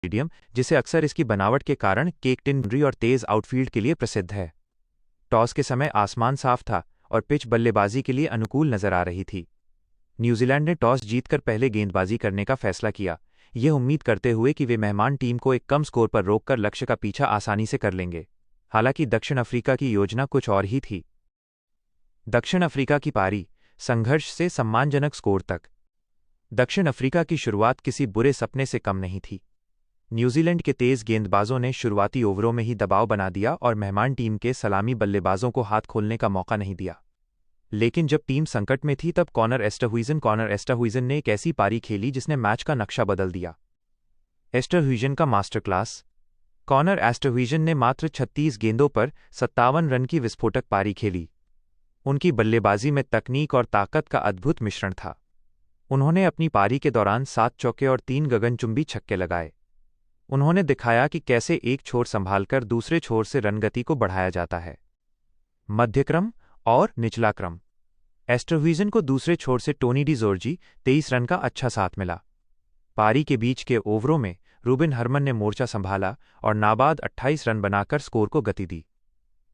Stadium, जिसे अक्सर इसकी बनावट के कारण केक टिन बाउंड्री और तेज आउटफील्ड के लिए प्रसिद्ध है। टॉस के समय आसमान साफ था और पिच बल्लेबाजी के लिए अनुकूल नजर आ रही थी। न्यूजीलैंड ने टॉस जीतकर पहले गेंदबाजी करने का फैसला किया, यह उम्मीद करते हुए कि वे मेहमान टीम को एक कम स्कोर पर रोककर लक्ष्य का पीछा आसानी से कर लेंगे। हालांकि दक्षिण अफ्रीका की योजना कुछ और ही थी। दक्षिण अफ्रीका की पारी, संघर्ष से सम्मानजनक स्कोर तक। दक्षिण अफ्रीका की शुरुआत किसी बुरे सपने से कम नहीं थी। न्यूजीलैंड के तेज गेंदबाजों ने शुरुआती ओवरों में ही दबाव बना दिया और मेहमान टीम के सलामी बल्लेबाजों को हाथ खोलने का मौका नहीं दिया। लेकिन जब टीम संकट में थी तब कॉनर एस्टरहुइजन ने एक ऐसी पारी खेली जिसने मैच का नक्शा बदल दिया। एस्टरहुइजन का मास्टर क्लास। कॉनर एस्टरहुइजन ने मात्र 36 गेंदों पर 57 रन की विस्फोटक पारी खेली। उनकी बल्लेबाजी में तकनीक और ताकत का अद्भुत मिश्रण था। उन्होंने अपनी पारी के दौरान 7 चौके और 3 गगनचुंबी छक्के लगाए। उन्होंने दिखाया कि कैसे एक छोर संभालकर दूसरे छोर से रनगति को बढ़ाया जाता है। मध्यक्रम और निचला क्रम। एस्टरहुइजन को दूसरे छोर से टोनी डी जोर्जी 23 रन का अच्छा साथ मिला। पारी के बीच के ओवरों में रूबिन हरमन ने मोर्चा संभाला और नाबाद 28 रन बनाकर स्कोर को गति दी।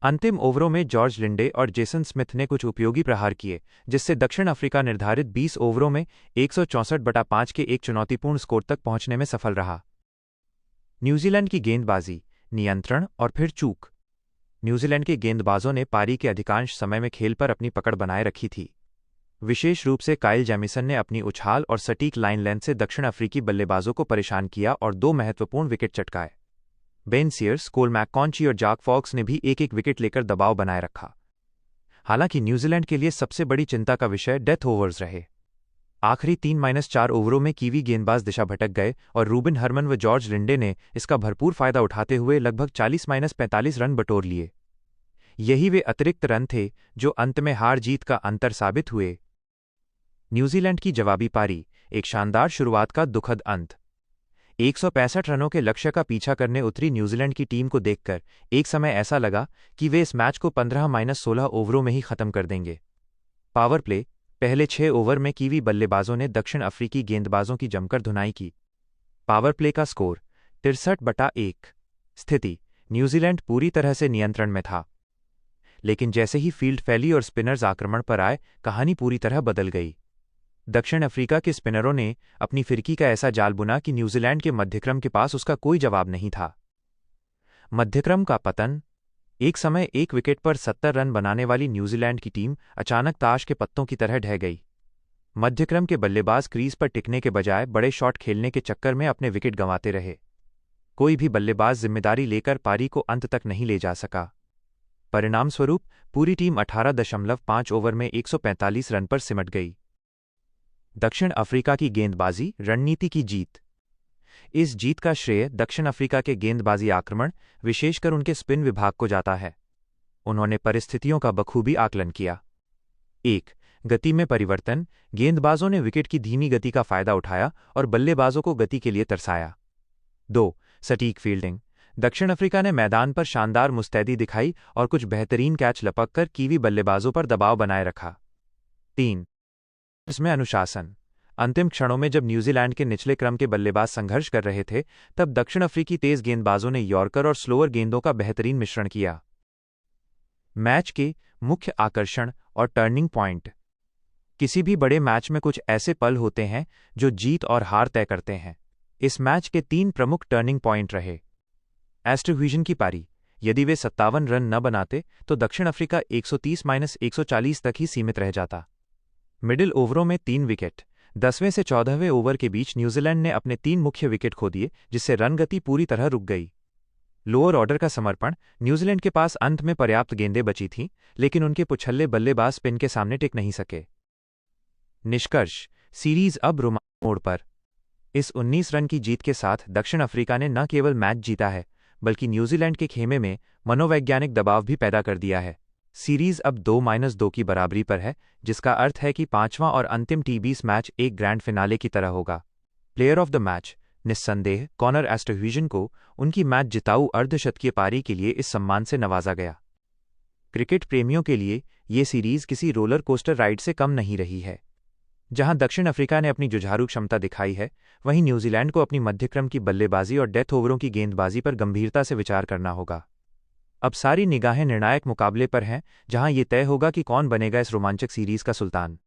अंतिम ओवरों में जॉर्ज लिंडे और जेसन स्मिथ ने कुछ उपयोगी प्रहार किए, जिससे दक्षिण अफ्रीका निर्धारित 20 ओवरों में 164/5 के एक चुनौतीपूर्ण स्कोर तक पहुंचने में सफल रहा। न्यूजीलैंड की गेंदबाजी, नियंत्रण और फिर चूक। न्यूजीलैंड के गेंदबाजों ने पारी के अधिकांश समय में खेल पर अपनी पकड़ बनाए रखी थी। विशेष रूप से काइल जेमिसन ने अपनी उछाल और सटीक लाइन लेंथ से दक्षिण अफ्रीकी बल्लेबाजों को परेशान किया और 2 महत्वपूर्ण विकेट चटकाए। बेन सीयर्स, कोल मैककॉन्ची और जैक फॉक्स ने भी एक-एक विकेट लेकर दबाव बनाए रखा। हालांकि न्यूजीलैंड के लिए सबसे बड़ी चिंता का विषय डेथ ओवर्स रहे। आखिरी 3-4 ओवरों में कीवी गेंदबाज दिशा भटक गए और रूबिन हरमन व जॉर्ज लिंडे ने इसका भरपूर फायदा उठाते हुए लगभग 40-45 रन बटोर लिए। यही वे अतिरिक्त रन थे जो अंत में हार जीत का अंतर साबित हुए। न्यूजीलैंड की जवाबी पारी, एक शानदार शुरुआत का दुखद अंत। 165 रनों के लक्ष्य का पीछा करने उतरी न्यूजीलैंड की टीम को देखकर एक समय ऐसा लगा कि वे इस मैच को 15-16 ओवरों में ही खत्म कर देंगे। पावर प्ले, पहले 6 ओवर में कीवी बल्लेबाजों ने दक्षिण अफ्रीकी गेंदबाजों की जमकर धुनाई की। पावर प्ले का स्कोर 63/1। स्थिति, न्यूजीलैंड पूरी तरह से नियंत्रण में था। लेकिन जैसे ही फील्ड फैली और स्पिनर्स आक्रमण पर आए, कहानी पूरी तरह बदल गई। दक्षिण अफ्रीका के स्पिनरों ने अपनी फिरकी का ऐसा जाल बुना कि न्यूजीलैंड के मध्यक्रम के पास उसका कोई जवाब नहीं था। मध्यक्रम का पतन। एक समय 1 विकेट पर 70 रन बनाने वाली न्यूजीलैंड की टीम अचानक ताश के पत्तों की तरह ढह गई। मध्यक्रम के बल्लेबाज क्रीज पर टिकने के बजाय बड़े शॉट खेलने के चक्कर में अपने विकेट गंवाते रहे। कोई भी बल्लेबाज जिम्मेदारी लेकर पारी को अंत तक नहीं ले जा सका। परिणामस्वरूप पूरी टीम 18.5 ओवर में 145 रन पर सिमट गई। दक्षिण अफ्रीका की गेंदबाजी रणनीति की जीत। इस जीत का श्रेय दक्षिण अफ्रीका के गेंदबाजी आक्रमण, विशेषकर उनके स्पिन विभाग को जाता है। उन्होंने परिस्थितियों का बखूबी आकलन किया। 1. गति में परिवर्तन। गेंदबाजों ने विकेट की धीमी गति का फायदा उठाया और बल्लेबाजों को गति के लिए तरसाया। 2. सटीक फील्डिंग। दक्षिण अफ्रीका ने मैदान पर शानदार मुस्तैदी दिखाई और कुछ बेहतरीन कैच लपककर कीवी बल्लेबाजों पर दबाव बनाए रखा। 3. इसमें अनुशासन। अंतिम क्षणों में जब न्यूजीलैंड के निचले क्रम के बल्लेबाज संघर्ष कर रहे थे, तब दक्षिण अफ्रीकी तेज गेंदबाजों ने यॉर्कर और स्लोअर गेंदों का बेहतरीन मिश्रण किया। मैच के मुख्य आकर्षण और टर्निंग पॉइंट। किसी भी बड़े मैच में कुछ ऐसे पल होते हैं जो जीत और हार तय करते हैं। इस मैच के 3 प्रमुख टर्निंग पॉइंट रहे। एस्टरहुइजन की पारी। यदि वे 57 रन न बनाते तो दक्षिण अफ्रीका 130-140 तक ही सीमित रह जाता। मिडिल ओवरों में 3 विकेट। 10वें से 14वें ओवर के बीच न्यूजीलैंड ने अपने 3 मुख्य विकेट खो दिए, जिससे रन गति पूरी तरह रुक गई। लोअर ऑर्डर का समर्पण। न्यूजीलैंड के पास अंत में पर्याप्त गेंदें बची थीं, लेकिन उनके पुछल्ले बल्लेबाज स्पिन के सामने टिक नहीं सके। निष्कर्ष, सीरीज अब रोमांचक मोड़ पर। इस 19 रन की जीत के साथ दक्षिण अफ्रीका ने न केवल मैच जीता है, बल्कि न्यूजीलैंड के खेमे में मनोवैज्ञानिक दबाव भी पैदा कर दिया है। सीरीज अब 2-2 की बराबरी पर है, जिसका अर्थ है कि 5वां और अंतिम T20 मैच एक ग्रैंड फिनाले की तरह होगा। प्लेयर ऑफ द मैच, निस्संदेह कॉनर एस्टरहुइजन को उनकी मैच जिताऊ अर्धशतकीय पारी के लिए इस सम्मान से नवाजा गया। क्रिकेट प्रेमियों के लिए ये सीरीज किसी रोलर कोस्टर राइड से कम नहीं रही है। जहां दक्षिण अफ्रीका ने अपनी जुझारू क्षमता दिखाई है, वहीं न्यूजीलैंड को अपनी मध्यक्रम की बल्लेबाजी और डेथ ओवरों की गेंदबाजी पर गंभीरता से विचार करना होगा। अब सारी निगाहें निर्णायक मुकाबले पर हैं, जहां ये तय होगा कि कौन बनेगा इस रोमांचक सीरीज का सुल्तान।